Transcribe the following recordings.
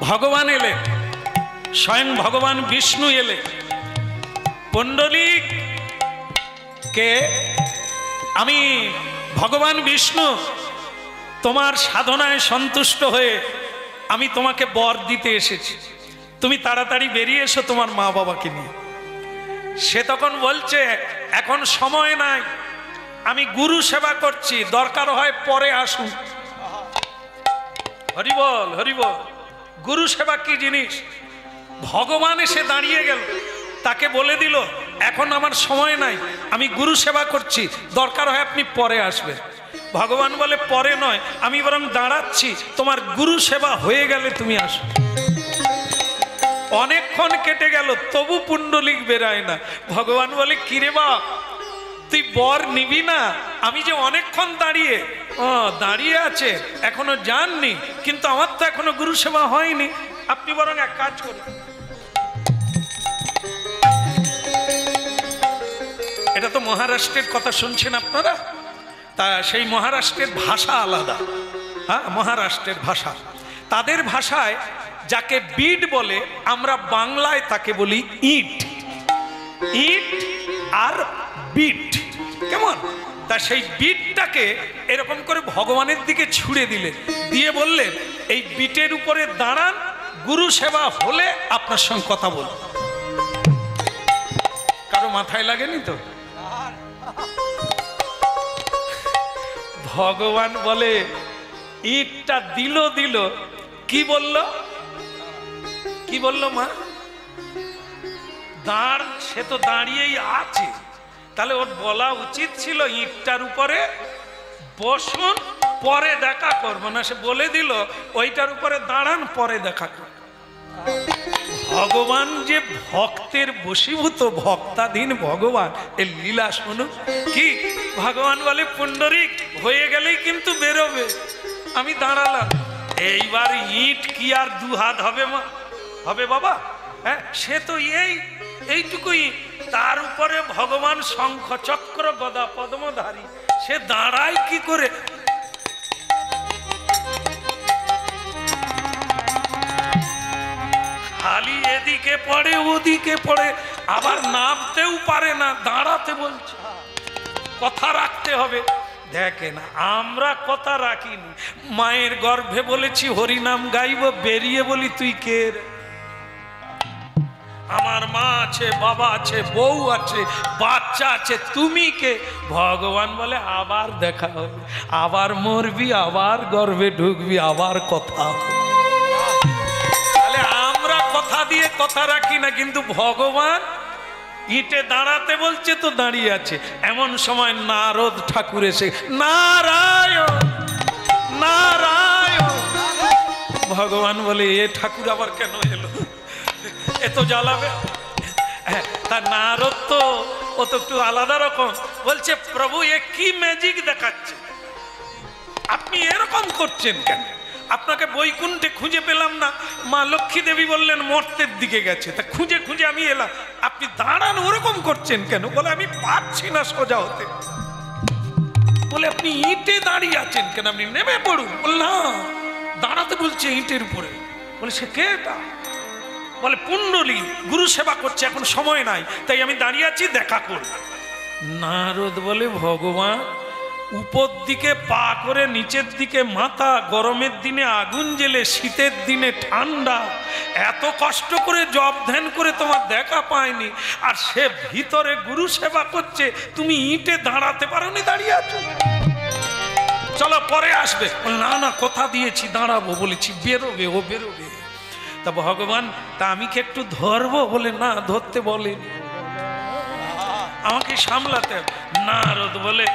ভগবান এলে, স্বয়ং ভগবান বিষ্ণু এলে। পুণ্ডলিক কে? আমি ভগবান বিষ্ণু, তোমার সাধনায় সন্তুষ্ট হয়ে আমি তোমাকে বর দিতে এসেছি, তুমি তাড়াতাড়ি বেরিয়ে এসো তোমার মা বাবাকে নিয়ে। সে তখন বলছে, এখন সময় নাই, আমি গুরু সেবা করছি, দরকার হয় পরে আসুন। হরিবল হরিবল। গুরু সেবা কি জিনিস? ভগবান এসে দাঁড়িয়ে গেল, তাকে বলে দিল, এখন আমার সময় নাই, আমি গুরু সেবা করছি, দরকার হয় আপনি পরে আসবেন। ভগবান বলে, পরে নয়, আমি বরং দাঁড়াচ্ছি, তোমার গুরু সেবা হয়ে গেলে তুমি আসো। অনেকক্ষণ কেটে গেল, তবু পুণ্ডলিক বেরায় না। ভগবান বলে, কিরে বাপ, তুই বর নিবি না? আমি যে অনেকক্ষণ দাঁড়িয়ে, দাঁড়িয়ে আছে, এখনো যাননি, কিন্তু আমার তো এখনো গুরু সেবা হয়নি, আপনি বরং এক কাজ করুন। এটা তো মহারাষ্ট্রের কথা শুনছেন আপনারা, তা সেই মহারাষ্ট্রের ভাষা আলাদা। হ্যাঁ, মহারাষ্ট্রের ভাষা, তাদের ভাষায় যাকে বিট বলে, আমরা বাংলায় তাকে বলি ইট। ইট আর বিট, কেমন? তা সেই বিটটাকে এরকম করে ভগবানের দিকে ছুড়ে দিলে, দিয়ে বললেন, এই বিটের উপরে দাঁড়ান, গুরু সেবা হলে আপনার সঙ্গে কথা বল। কারো মাথায় লাগেনি তো? ভগবান বলে, ইটটা দিল দিল, কি বলল? কি বলল মা? দাঁড়, সে তো দাঁড়িয়েই আছে, তাহলে ওর বলা উচিত ছিল ইটটার উপরে বসুন, পরে দেখা করবো না। সে বলে দিল, ওইটার উপরে দাঁড়ান, পরে দেখা করব। ভগবান যে ভক্তের বশীভূত, ভক্তাধীন ভগবান, এর লীলা শুনুন। কি ভগবান বলে, পুণ্ডরিক হয়ে গেলেই কিন্তু বেরোবে, আমি দাঁড়ালাম। এইবার ইট কি আর দু হাত হবে মা? হবে বাবা? হ্যাঁ, সে তো এইটুকুই, তার উপরে ভগবান শঙ্খ চক্র গদা পদ্মধারী, সে দাঁড়ায় কি করে? খালি এদিকে পড়ে ওদিকে পড়ে, আবার নামতেও পারে না, দাঁড়াতে বলছে। কথা রাখতে হবে। দেখেন, আমরা কথা রাখিনি। মায়ের গর্ভে বলেছি হরিনাম গাইব, বেরিয়ে বলি তুই কে রে? আমার মা আছে, বাবা আছে, বউ আছে, বাচ্চা আছে, তুমি কে? ভগবান বলে, আবার দেখা হবে, আবার মরবি, আবার গর্ভে ঢুকবি, আবার কথা হবে। তাহলে আমরা কথা দিয়ে কথা রাখি না, কিন্তু ভগবান ইটে দাঁড়াতে বলছে তো দাঁড়িয়ে আছে। এমন সময় নারদ ঠাকুর এসে, নারায়ণ নারায়ণ। ভগবান বলে, এ ঠাকুর আবার কেন এলো? এত জ্বালাবে? তা নারদ তো, ও তো একটু আলাদা রকম, বলছে, প্রভু এ কি ম্যাজিক দেখাচ্ছে, আপনি এরকম করছেন কেন? আপনাকে বৈকুণ্ঠে খুঁজে পেলাম না, মা লক্ষ্মী দেবী বললেন মর্তের দিকে গেছে, তা খুঁজে খুঁজে আমি এলাম, আপনি দাঁড়ান ওরকম করছেন কেন? বলে, আমি পারছি না সোজা হতে। বলে, আপনি ইটে দাঁড়িয়ে আছেন কেন? আপনি নেমে পড়ুন। বল, না, দাঁড়াতে বলছে ইটের উপরে। বলে, সে কে? বলে, পুণ্ডলী, গুরু সেবা করছে, এখন সময় নাই, তাই আমি দাঁড়িয়ে আছি, দেখা করব। নারদ বলে, ভগবান উপর দিকে পা করে, নিচের দিকে মাথা, গরমের দিনে আগুন জ্বেলে, শীতের দিনে ঠান্ডা, এত কষ্ট করে জপ ধ্যান করে তোমার দেখা পায়নি, আর সে ভিতরে গুরু সেবা করছে, তুমি ইটে দাঁড়াতে পারোনি, দাঁড়িয়ে আছো, চলো পরে আসবে। না না, কথা দিয়েছি দাঁড়াবো, বলেছি বেরোবে, ও বেরোবে। তা ভগবান, তা আমি কি একটু ধরবো? বলে, না, ধরতে বলেন, আমাকে সামলাতে। নারদ বলে,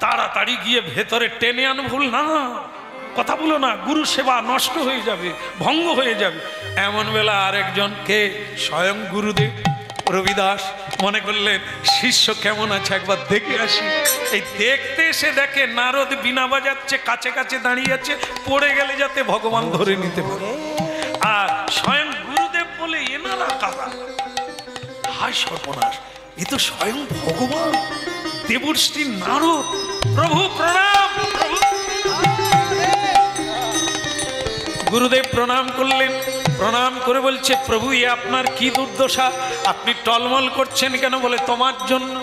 তাড়াতাড়ি গিয়ে ভেতরে টেনে আনো। ভুল না, কথা বলো না, গুরু সেবা নষ্ট হয়ে যাবে, ভঙ্গ হয়ে যাবে। এমন বেলা আরেকজন, কে? স্বয়ং গুরুদেব রবিদাস মনে করলেন শিষ্য কেমন আছে একবার দেখে আসি। এই দেখতে এসে দেখে নারদ বীণা বাজাচ্ছে, কাছে কাছে দাঁড়িয়ে আছে, পড়ে গেলে যাতে ভগবান ধরে নিতে পারে। আর স্বয়ং গুরুদেব বলে, এনারা কারা? হায় সর্বনাশ, এ তো স্বয়ং ভগবান দেবশ্রী নারদ। প্রভু প্রণাম। গুরুদেব প্রণাম করলেন। প্রণাম করে বলছে, প্রভু এ আপনার কি দুর্দশা, আপনি টলমল করছেন কেন? বলে তোমার জন্য।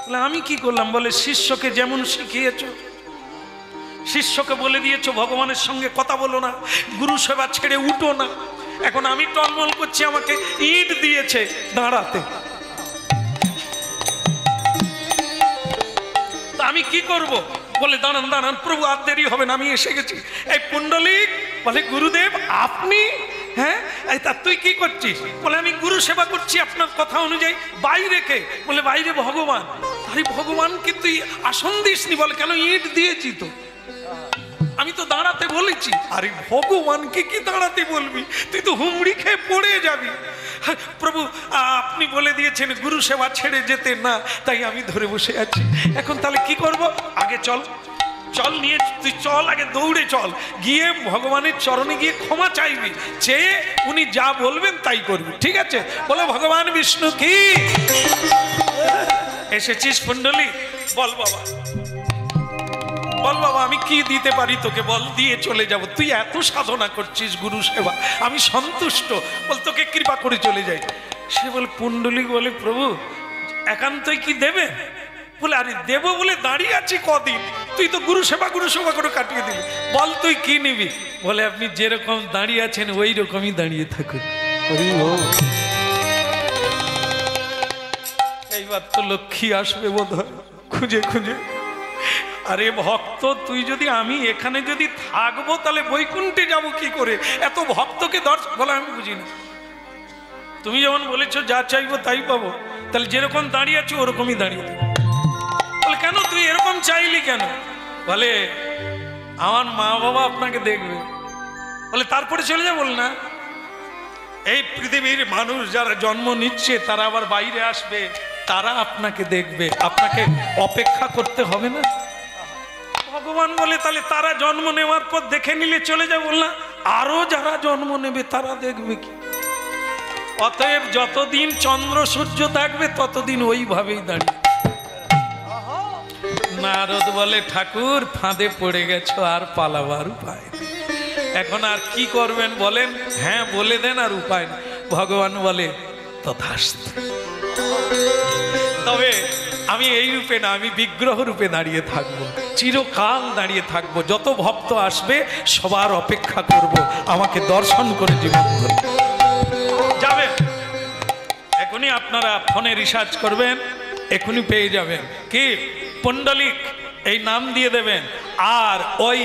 বলে আমি কি করলাম? বলে শিষ্যকে যেমন শিখিয়েছো, শিষ্যকে বলে দিয়েছো ভগবানের সঙ্গে কথা বলো না, গুরু সেবা ছেড়ে উঠো না। এখন আমি টলমল করছি, আমাকে ইট দিয়েছে দাঁড়াতে, আমি কি করব? বলে দাঁড়ান দাঁড়ান প্রভু, আর দেরি হবে না, আমি এসে গেছি। এই পুণ্ডলিক বলে, গুরুদেব আপনি? হ্যাঁ, তা তুই কি করছিস? বলে আমি গুরু সেবা করছি আপনার কথা অনুযায়ী। বাইরে কে? বলে বাইরে ভগবান। আরে ভগবানকে তুই আসন দিসনি? বলে কেন, ইট দিয়েছি তো, আমি তো দাঁড়াতে বলেছি। আরে ভগবানকে কি দাঁড়াতে বলবি? তুই তো হুমড়ি খেয়ে পড়ে যাবি। প্রভু আপনি বলে দিয়েছেন গুরু সেবা ছেড়ে যেতে না, তাই আমি ধরে বসে আছি। এখন তাহলে কি করব? আগে চল, চল নিয়ে তুই চল, আগে দৌড়ে চল, গিয়ে ভগবানের চরণে গিয়ে ক্ষমা চাইবি, চেয়ে উনি যা বলবেন তাই করবি, ঠিক আছে? বলে ভগবান বিষ্ণু কি। এসেছিস পুণ্ডলী, বল বাবা, বল বাবা আমি কি দিতে পারি তোকে, বল, দিয়ে চলে যাব। তুই এত সাধনা করছিস গুরু সেবা, আমি সন্তুষ্ট, বল তোকে কৃপা করে চলে যাই। সে বলে, পুণ্ডলিক বলে, প্রভু একান্তই কি দেবে? বলে আরে দেবো বলে দাঁড়িয়ে আছি কদিন, তুই তো গুরু সেবা করে কাটিয়ে দিবি, বল তুই কি নিবি? বলে আপনি যেরকম দাঁড়িয়ে আছেন ওই রকমই দাঁড়িয়ে থাকুন। এইবার তো লক্ষ্মী আসবে বোধ হয় খুঁজে খুঁজে। আরে ভক্ত, তুই যদি, আমি এখানে যদি থাকবো তাহলে বৈকুণ্ঠে যাব কি করে? এত ভক্তকে দর্শন, বলে আমি বুঝি না, তুমি যেমন বলেছো যা চাইবো তাই পাবো, তাহলে যেরকম দাঁড়িয়ে আছো ওরকমই দাঁড়িয়ে থাকো। বলে কেন তুই এরকম চাইলি কেন? বলে আমার মা বাবা আপনাকে দেখবে। বলে তারপরে চলে যা। বল না, এই পৃথিবীর মানুষ যারা জন্ম নিচ্ছে তারা আবার বাইরে আসবে, তারা আপনাকে দেখবে, আপনাকে অপেক্ষা করতে হবে না। ভগবান বলে তাহলে তারা জন্ম নেওয়ার পর দেখে নিলে চলে যায়। বল না, আরো যারা জন্ম নেবে তারা দেখবে কি? অতএব যতদিন চন্দ্র সূর্য থাকবে ততদিন ওইভাবেই দাঁড়িয়ে। নারদ বলে, ঠাকুর ফাঁদে পড়ে গেছো, আর পালাবার উপায় নেই, এখন আর কি করবেন বলেন? হ্যাঁ বলে দেন, আর উপায় নেই। ভগবান বলে তথাস্তু। তবে আমি এই রূপে না, আমি বিগ্রহ রূপে দাঁড়িয়ে থাকবো, চিরকাল দাঁড়িয়ে থাকবো। যত ভক্ত আসবে সবার অপেক্ষা করব, আমাকে দর্শন করে জীবন করবে। যাবেন এখনই, আপনারা ফোনে রিসার্চ করবেন, এখনই পেয়ে যাবেন। কি পুণ্ডলিক এই নাম দিয়ে দেবেন। আর ওই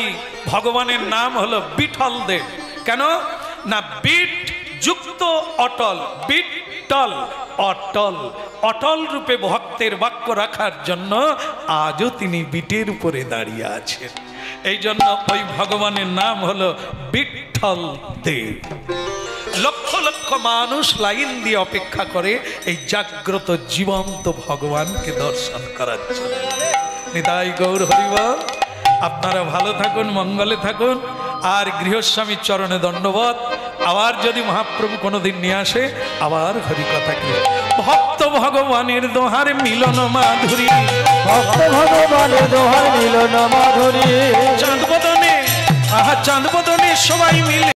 ভগবানের নাম হলো বিঠল দেব। কেন না, বিট যুক্ত অটল, বিটল অটল, অটল রূপে ভক্তের বাক্য রাখার জন্য আজও তিনি বিটের উপরে দাঁড়িয়ে আছেন। এই জন্য ওই ভগবানের নাম হলো বিঠল দেব। লক্ষ লক্ষ মানুষ লাইন দিয়ে অপেক্ষা করে এই জাগ্রত জীবন্ত ভগবানকে দর্শন করার জন্য। নিতাই গৌর হরিবল। আপনারা ভালো থাকুন, মঙ্গলে থাকুন। আর গৃহস্বামীর চরণে দণ্ডবত। আবার যদি মহাপ্রভু কোনোদিন নিয়ে আসে, আবার হরিকথা কি ভক্ত ভগবানের দোহার মিলন মাধুরী, ভক্ত ভগবানের দোহার মিলন মাধুরী। চাঁদ বদনে, আহা চাঁদ বদনে সবাই মিলে